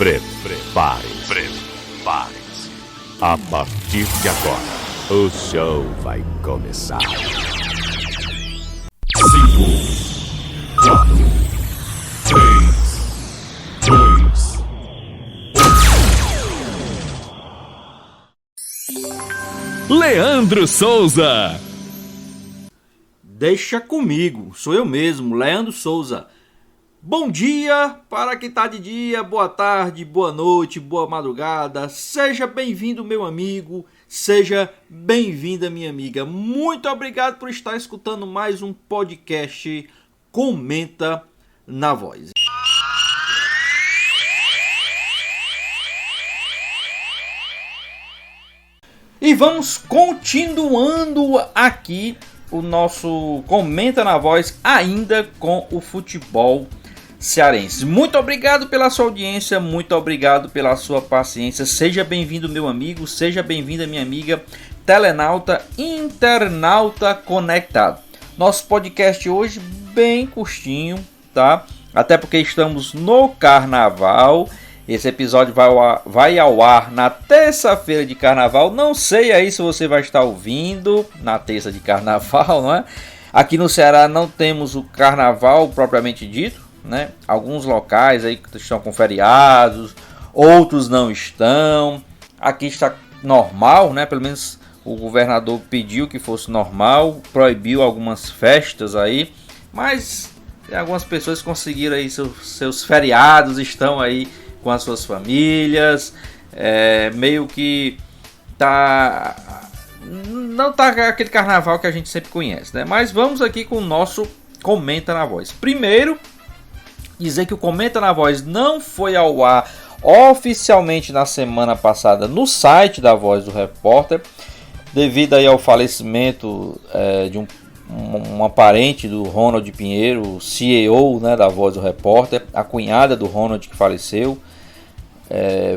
Prepare-se. A partir de agora, o show vai começar. 5, 4, 3, 2. Leandro Souza. Deixa comigo, sou eu mesmo, Leandro Souza. Bom dia para quem está de dia, boa tarde, boa noite, boa madrugada. Seja bem-vindo, meu amigo, seja bem-vinda, minha amiga. Muito obrigado por estar escutando mais um podcast Comenta na Voz. E vamos continuando aqui o nosso Comenta na Voz, ainda com o futebol cearense. Muito obrigado pela sua audiência, muito obrigado pela sua paciência. Seja bem-vindo, meu amigo, seja bem-vinda, minha amiga, telenauta, internauta conectado. Nosso podcast hoje bem curtinho, tá? Até porque estamos no carnaval. Esse episódio vai ao ar na terça-feira de carnaval. Não sei aí se você vai estar ouvindo na terça de carnaval, não é? Aqui no Ceará não temos o carnaval propriamente dito, né? Alguns locais aí que estão com feriados, outros não estão. Aqui está normal, né? Pelo menos o governador pediu que fosse normal, proibiu algumas festas aí, mas algumas pessoas conseguiram aí seus feriados, estão aí com as suas famílias, meio que não tá aquele carnaval que a gente sempre conhece, né? Mas vamos aqui com o nosso Comenta na Voz. Primeiro, dizer que o Comenta na Voz não foi ao ar oficialmente na semana passada no site da Voz do Repórter, devido aí ao falecimento de um parente do Ronald Pinheiro, CEO, né, da Voz do Repórter, a cunhada do Ronald que faleceu,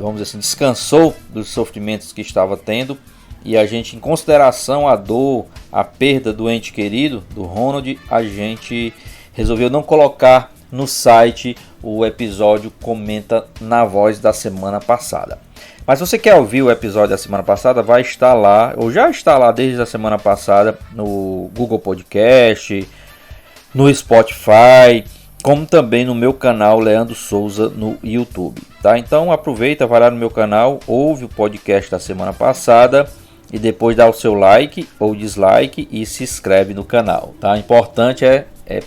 vamos dizer assim, descansou dos sofrimentos que estava tendo, e a gente, em consideração à dor, à perda do ente querido do Ronald, a gente resolveu não colocar no site o episódio Comenta na Voz da semana passada. Mas se você quer ouvir o episódio da semana passada, vai estar lá, ou já está lá desde a semana passada, no Google Podcast, no Spotify, como também no meu canal Leandro Souza no YouTube, tá? Então aproveita, vai lá no meu canal, ouve o podcast da semana passada e depois dá o seu like ou dislike e se inscreve no canal, tá? O importante é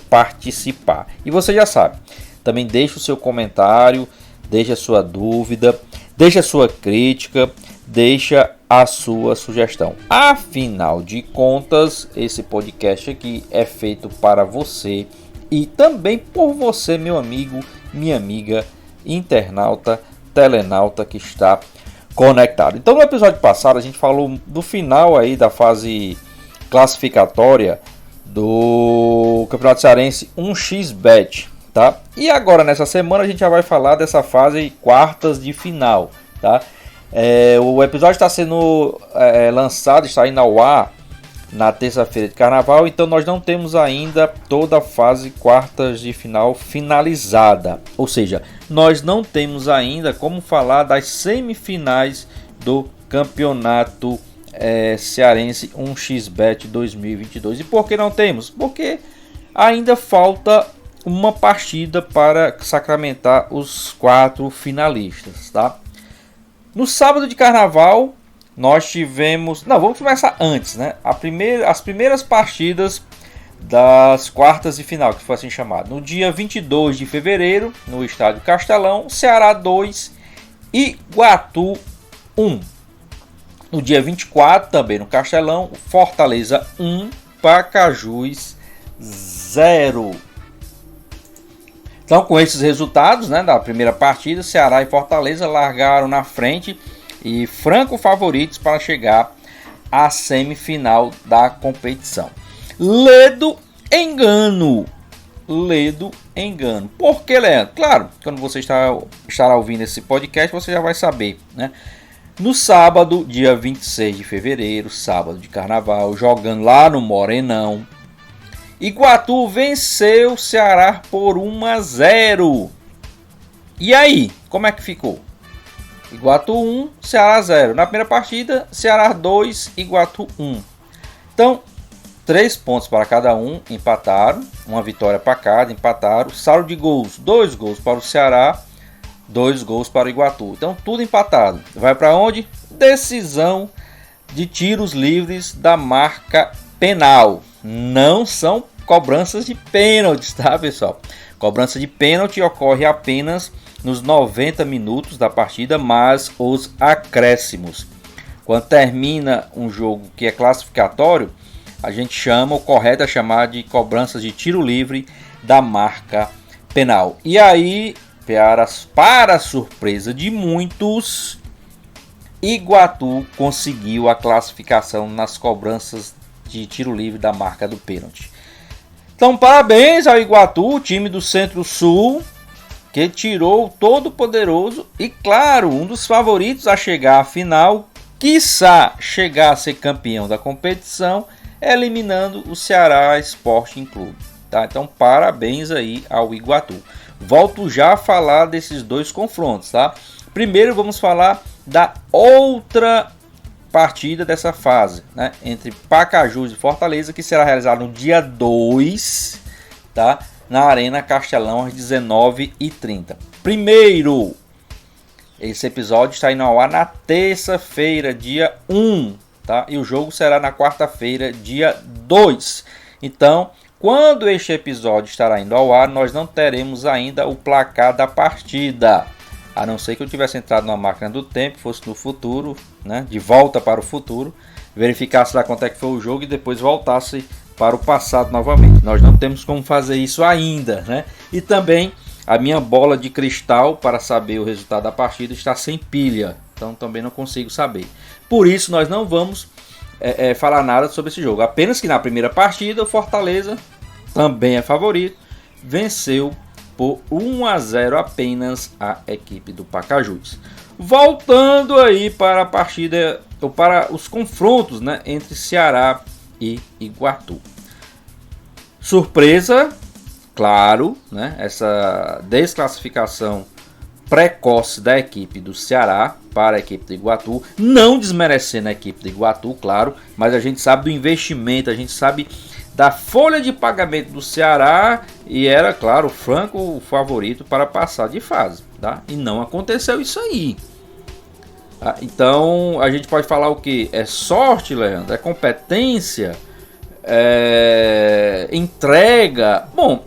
participar. E você já sabe, também deixa o seu comentário, deixa a sua dúvida, deixa a sua crítica, deixa a sua sugestão. Afinal de contas, esse podcast aqui é feito para você e também por você, meu amigo, minha amiga, internauta, telenauta que está conectado. Então, no episódio passado, a gente falou do final aí da fase classificatória do Campeonato Cearense 1xBet, tá? E agora, nessa semana, a gente já vai falar dessa fase quartas de final, tá? O episódio está sendo lançado, está indo ao ar na terça-feira de carnaval, então nós não temos ainda toda a fase quartas de final finalizada, ou seja, nós não temos ainda como falar das semifinais do campeonato cearense 1xBet 2022. E por que não temos? Porque ainda falta uma partida para sacramentar os 4 finalistas, tá? No sábado de carnaval nós tivemos... Não, vamos começar antes, né? As primeiras partidas das quartas de final, que foi assim chamado. No dia 22 de fevereiro, no estádio Castelão, Ceará 2, Iguatu 1. No dia 24, também no Castelão, Fortaleza 1, Pacajus 0. Então, com esses resultados, né, da primeira partida, Ceará e Fortaleza largaram na frente e franco favoritos para chegar à semifinal da competição. Ledo engano. Por que, Leandro? Claro, quando você estará ouvindo esse podcast, você já vai saber, né? No sábado, dia 26 de fevereiro, sábado de carnaval, jogando lá no Morenão, Iguatu venceu o Ceará por 1-0. E aí, como é que ficou? Iguatu 1, Ceará 0. Na primeira partida, Ceará 2, Iguatu 1. Então, 3 pontos para cada um, empataram. Uma vitória para cada, empataram. Saldo de gols, 2 gols para o Ceará, 2 gols para o Iguatu. Então, tudo empatado. Vai para onde? Decisão de tiros livres da marca penal. Não são cobranças de pênaltis, tá, pessoal? Cobrança de pênalti ocorre apenas nos 90 minutos da partida, mas os acréscimos. Quando termina um jogo que é classificatório, a gente chama, o correto é chamar de cobranças de tiro livre da marca penal. E aí, para a surpresa de muitos, Iguatu conseguiu a classificação nas cobranças de tiro livre da marca do pênalti. Então, parabéns ao Iguatu, o time do Centro-Sul, que tirou o todo-poderoso e, claro, um dos favoritos a chegar à final, quiçá chegar a ser campeão da competição, eliminando o Ceará Sporting Clube. Tá? Então, parabéns aí ao Iguatu. Volto já a falar desses dois confrontos, tá? Primeiro vamos falar da outra partida dessa fase, né? Entre Pacajus e Fortaleza, que será realizada no dia 2, tá? Na Arena Castelão, às 19h30. Primeiro, esse episódio está indo ao ar na terça-feira, dia 1, tá? E o jogo será na quarta-feira, dia 2. Então, quando este episódio estará indo ao ar, nós não teremos ainda o placar da partida. A não ser que eu tivesse entrado numa máquina do tempo, fosse no futuro, né? De volta para o futuro, verificasse lá quanto é que foi o jogo e depois voltasse para o passado novamente. Nós não temos como fazer isso ainda, né? E também a minha bola de cristal para saber o resultado da partida está sem pilha, então também não consigo saber. Por isso nós não vamos falar nada sobre esse jogo. Apenas que na primeira partida o Fortaleza, também é favorito, venceu por 1-0 apenas a equipe do Pacajus. Voltando aí para a partida, ou para os confrontos, né, entre Ceará e Iguatu. Surpresa, claro, né, essa desclassificação precoce da equipe do Ceará para a equipe do Iguatu, não desmerecendo a equipe do Iguatu, claro, mas a gente sabe do investimento, a gente sabe da folha de pagamento do Ceará e era, claro, franco o favorito para passar de fase, tá? E não aconteceu isso aí. Tá? Então a gente pode falar o que? É sorte, Leandro? É competência? É entrega? Bom,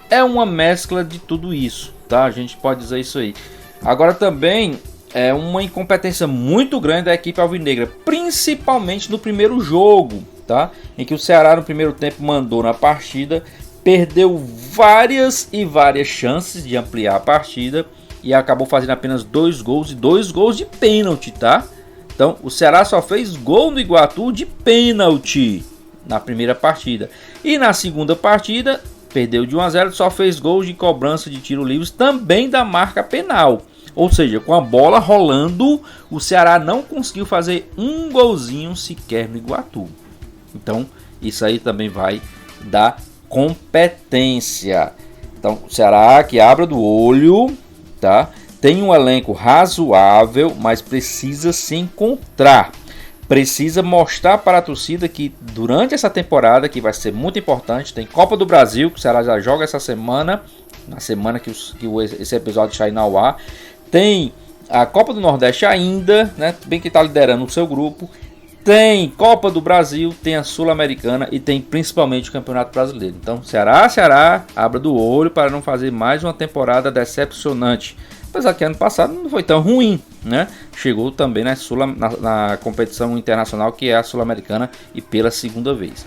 é uma mescla de tudo isso, tá? A gente pode dizer isso aí. Agora também é uma incompetência muito grande da equipe alvinegra, principalmente no primeiro jogo, tá? Em que o Ceará no primeiro tempo mandou na partida, perdeu várias chances de ampliar a partida e acabou fazendo apenas 2 gols e 2 gols de pênalti, tá? Então o Ceará só fez gol no Iguatu de pênalti na primeira partida. E na segunda partida perdeu de 1-0, só fez gols de cobrança de tiro livres também da marca penal. Ou seja, com a bola rolando, o Ceará não conseguiu fazer um golzinho sequer no Iguatu. Então, isso aí também vai dar competência. Então, o Ceará que abra do olho, tá? Tem um elenco razoável, mas precisa se encontrar. Precisa mostrar para a torcida que durante essa temporada, que vai ser muito importante, tem Copa do Brasil, que o Ceará já joga essa semana, na semana que esse episódio está indo ao ar. Tem a Copa do Nordeste ainda, né? Bem que está liderando o seu grupo. Tem Copa do Brasil, tem a Sul-Americana e tem principalmente o Campeonato Brasileiro. Então, Ceará, abra do olho para não fazer mais uma temporada decepcionante. Apesar que ano passado não foi tão ruim, né? Chegou também na competição internacional, que é a Sul-Americana, e pela segunda vez.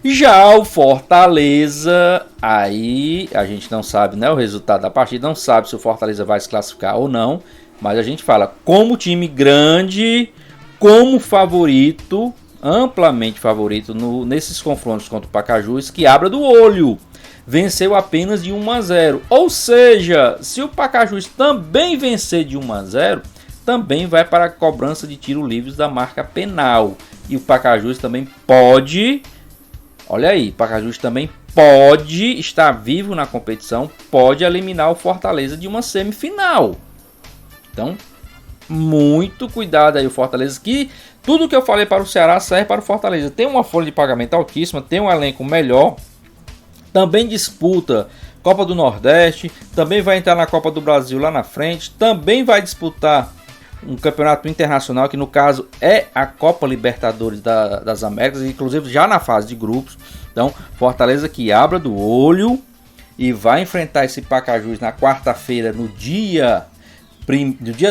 Já o Fortaleza, aí a gente não sabe, né, o resultado da partida, não sabe se o Fortaleza vai se classificar ou não, mas a gente fala como time grande, como favorito, amplamente favorito nesses confrontos contra o Pacajus, que abra do olho. Venceu apenas de 1-0. Ou seja, se o Pacajus também vencer de 1-0, também vai para a cobrança de tiro livres da marca penal. E o Pacajus também pode, olha aí, o Pacajus também pode estar vivo na competição, pode eliminar o Fortaleza de uma semifinal. Então, muito cuidado aí o Fortaleza, que tudo que eu falei para o Ceará serve para o Fortaleza. Tem uma folha de pagamento altíssima, tem um elenco melhor, também disputa Copa do Nordeste, também vai entrar na Copa do Brasil lá na frente, também vai disputar um campeonato internacional, que no caso é a Copa Libertadores das Américas, inclusive já na fase de grupos. Então, Fortaleza que abra do olho e vai enfrentar esse Pacajus na quarta-feira, no dia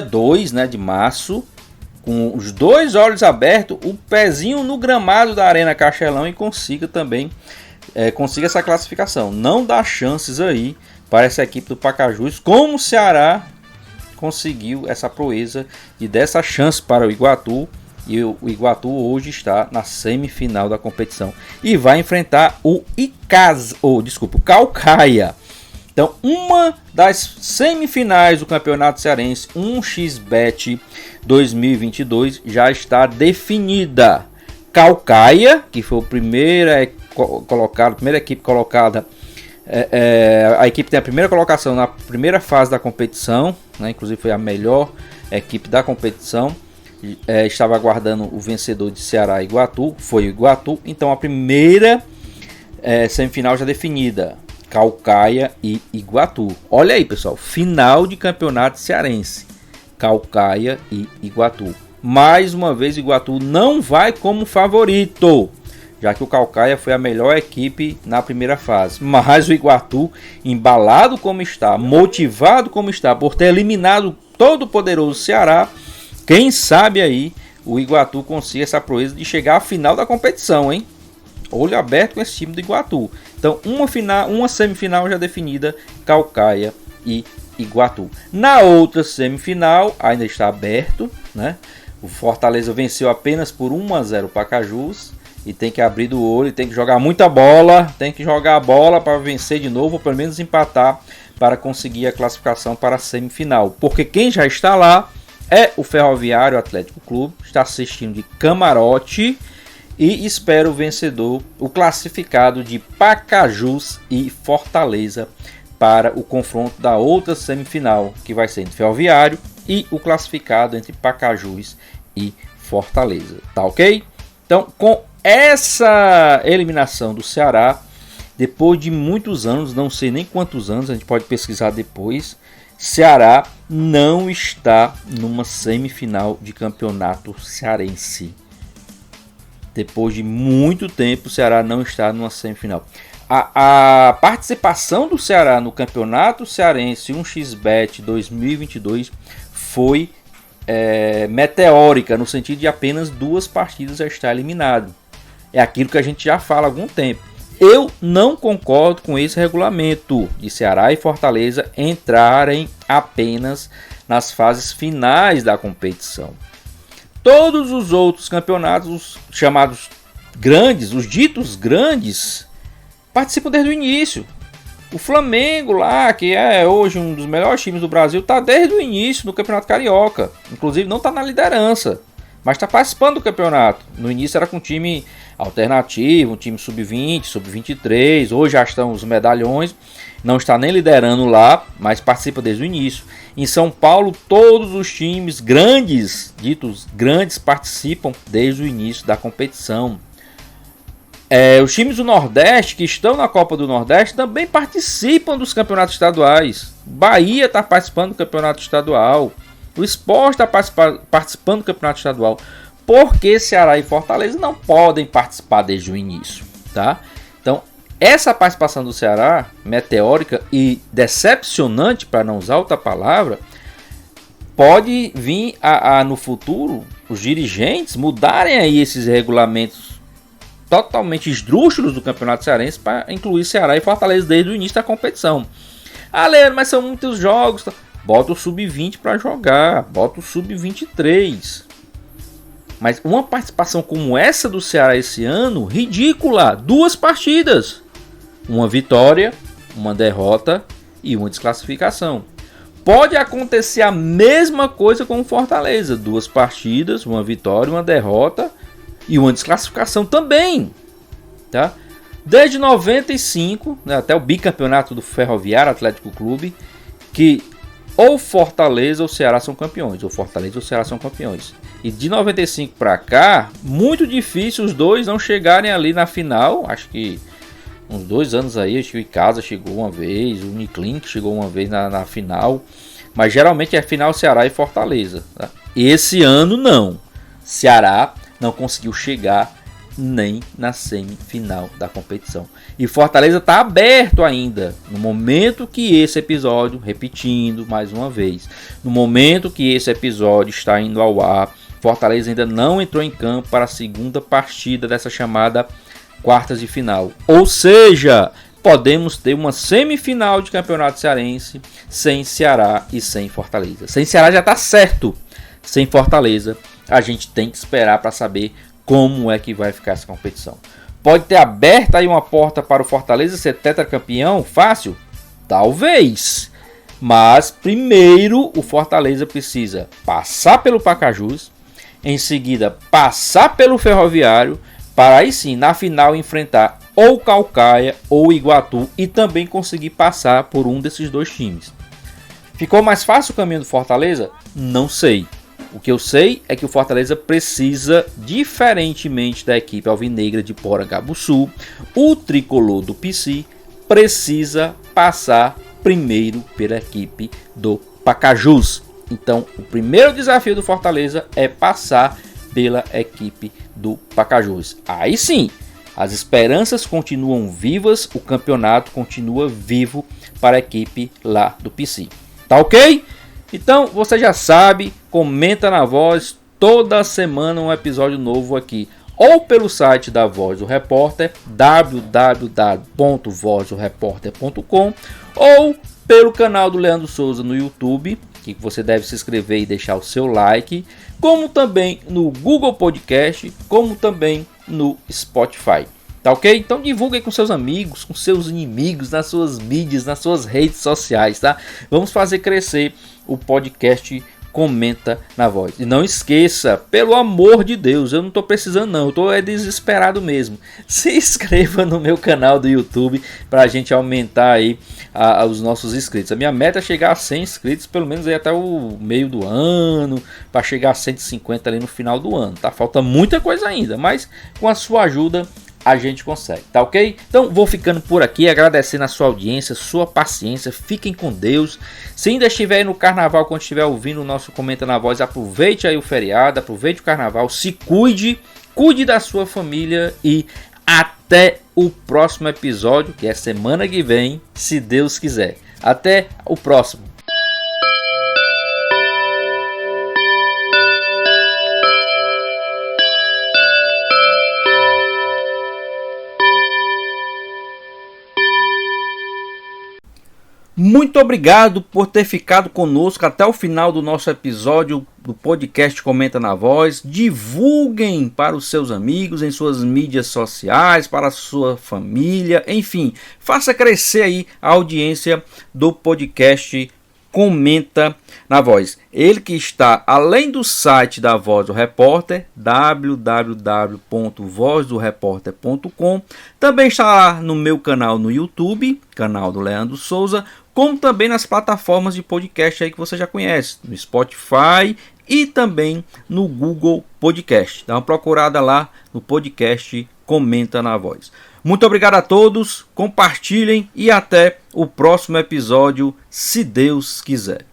2, né, de março, com os dois olhos abertos, o pezinho no gramado da Arena Castelão, e consiga também consiga essa classificação. Não dá chances aí para essa equipe do Pacajus, como o Ceará conseguiu essa proeza de dar essa chance para o Iguatu. E o Iguatu hoje está na semifinal da competição e vai enfrentar o Caucaia. Então, uma das semifinais do Campeonato Cearense 1xBet 2022 já está definida. Caucaia, que foi a primeira equipe colocada, a equipe tem a primeira colocação na primeira fase da competição, né? Inclusive foi a melhor equipe da competição. Estava aguardando o vencedor de Ceará e Iguatu, foi o Iguatu. Então a primeira semifinal já definida, Caucaia e Iguatu. Olha aí, pessoal, final de campeonato cearense, Caucaia e Iguatu. Mais uma vez, Iguatu não vai como favorito, já que o Caucaia foi a melhor equipe na primeira fase. Mas o Iguatu, embalado como está, motivado como está, por ter eliminado todo o poderoso Ceará, quem sabe aí o Iguatu consiga essa proeza de chegar à final da competição, hein? Olho aberto com esse time do Iguatu. Então, uma semifinal já definida, Caucaia e Iguatu. Na outra semifinal, ainda está aberto, né? O Fortaleza venceu apenas por 1-0 o Pacajus e tem que abrir do olho, tem que jogar muita bola, tem que jogar a bola para vencer de novo, ou pelo menos empatar, para conseguir a classificação para a semifinal. Porque quem já está lá é o Ferroviário Atlético Clube, está assistindo de camarote e espera o vencedor, o classificado de Pacajus e Fortaleza, para o confronto da outra semifinal, que vai ser entre Ferroviário e o classificado entre Pacajus e Fortaleza. Tá ok? Então, com essa eliminação do Ceará, depois de muitos anos, não sei nem quantos anos, a gente pode pesquisar depois, Ceará não está numa semifinal de campeonato cearense. Depois de muito tempo, o Ceará não está numa semifinal. A participação do Ceará no Campeonato Cearense 1xBet 2022 foi meteórica, no sentido de apenas 2 partidas já estar eliminado. É aquilo que a gente já fala há algum tempo. Eu não concordo com esse regulamento de Ceará e Fortaleza entrarem apenas nas fases finais da competição. Todos os outros campeonatos, os chamados grandes, os ditos grandes, participam desde o início. O Flamengo lá, que é hoje um dos melhores times do Brasil, está desde o início do Campeonato Carioca. Inclusive não está na liderança, mas está participando do campeonato. No início era com um time alternativo, um time sub-20, sub-23. Hoje já estão os medalhões. Não está nem liderando lá, mas participa desde o início. Em São Paulo, todos os times grandes, ditos grandes, participam desde o início da competição. Os times do Nordeste, que estão na Copa do Nordeste, também participam dos campeonatos estaduais. Bahia está participando do campeonato estadual. O Sport está participando do campeonato estadual. Porque Ceará e Fortaleza não podem participar desde o início, tá? Então, essa participação do Ceará, meteórica e decepcionante, para não usar outra palavra, pode vir no futuro os dirigentes mudarem aí esses regulamentos totalmente esdrúxulos do Campeonato Cearense para incluir Ceará e Fortaleza desde o início da competição. Leandro, mas são muitos jogos. Bota o sub-20 para jogar, bota o sub-23. Mas uma participação como essa do Ceará esse ano, ridícula. 2 partidas. Uma vitória, uma derrota e uma desclassificação. Pode acontecer a mesma coisa com o Fortaleza. 2 partidas, uma vitória, uma derrota e uma desclassificação também. Tá? Desde 95, né, até o bicampeonato do Ferroviário Atlético Clube, que ou Fortaleza ou Ceará são campeões, ou Fortaleza ou Ceará são campeões. E de 95 para cá, muito difícil os dois não chegarem ali na final. Acho que uns 2 anos aí, acho que o Icasa chegou uma vez, o Uniclinic chegou uma vez na final. Mas geralmente é final Ceará e Fortaleza. Tá? Esse ano não. Ceará não conseguiu chegar nem na semifinal da competição. E Fortaleza está aberto ainda. No momento que esse episódio, repetindo mais uma vez, no momento que esse episódio está indo ao ar, Fortaleza ainda não entrou em campo para a segunda partida dessa chamada quartas de final. Ou seja, podemos ter uma semifinal de campeonato cearense sem Ceará e sem Fortaleza. Sem Ceará já está certo. Sem Fortaleza, a gente tem que esperar para saber como é que vai ficar essa competição. Pode ter aberto aí uma porta para o Fortaleza ser tetracampeão fácil? Talvez. Mas primeiro o Fortaleza precisa passar pelo Pacajus, em seguida passar pelo Ferroviário, para aí sim na final enfrentar ou Caucaia ou Iguatu e também conseguir passar por um desses dois times. Ficou mais fácil o caminho do Fortaleza? Não sei. O que eu sei é que o Fortaleza precisa, diferentemente da equipe alvinegra de Porangabuçu, o tricolor do PC precisa passar primeiro pela equipe do Pacajus. Então, o primeiro desafio do Fortaleza é passar pela equipe do Pacajus. Aí sim, as esperanças continuam vivas, o campeonato continua vivo para a equipe lá do PC. Tá ok? Então, você já sabe, comenta na Voz, toda semana um episódio novo aqui. Ou pelo site da Voz do Repórter, www.vozdoreporter.com, ou pelo canal do Leandro Souza no YouTube, que você deve se inscrever e deixar o seu like, como também no Google Podcast, como também no Spotify. Tá ok? Então divulgue com seus amigos, com seus inimigos, nas suas mídias, nas suas redes sociais, tá? Vamos fazer crescer o podcast Comenta na Voz. E não esqueça, pelo amor de Deus, eu não tô precisando não, eu tô desesperado mesmo. Se inscreva no meu canal do YouTube pra gente aumentar aí os nossos inscritos. A minha meta é chegar a 100 inscritos, pelo menos aí até o meio do ano, para chegar a 150 ali no final do ano, tá? Falta muita coisa ainda, mas com a sua ajuda a gente consegue, tá ok? Então vou ficando por aqui, agradecendo a sua audiência, sua paciência, fiquem com Deus. Se ainda estiver aí no carnaval, quando estiver ouvindo o nosso Comenta na Voz, aproveite aí o feriado, aproveite o carnaval, se cuide, cuide da sua família e até o próximo episódio, que é semana que vem, se Deus quiser. Até o próximo. Muito obrigado por ter ficado conosco até o final do nosso episódio do podcast Comenta na Voz. Divulguem para os seus amigos em suas mídias sociais, para a sua família, enfim, faça crescer aí a audiência do podcast Comenta na Voz. Ele que está além do site da Voz do Repórter, www.vozdoreporter.com, também está lá no meu canal no YouTube, canal do Leandro Souza, como também nas plataformas de podcast aí que você já conhece, no Spotify e também no Google Podcast. Dá uma procurada lá no podcast Comenta na Voz. Muito obrigado a todos, compartilhem e até o próximo episódio, se Deus quiser.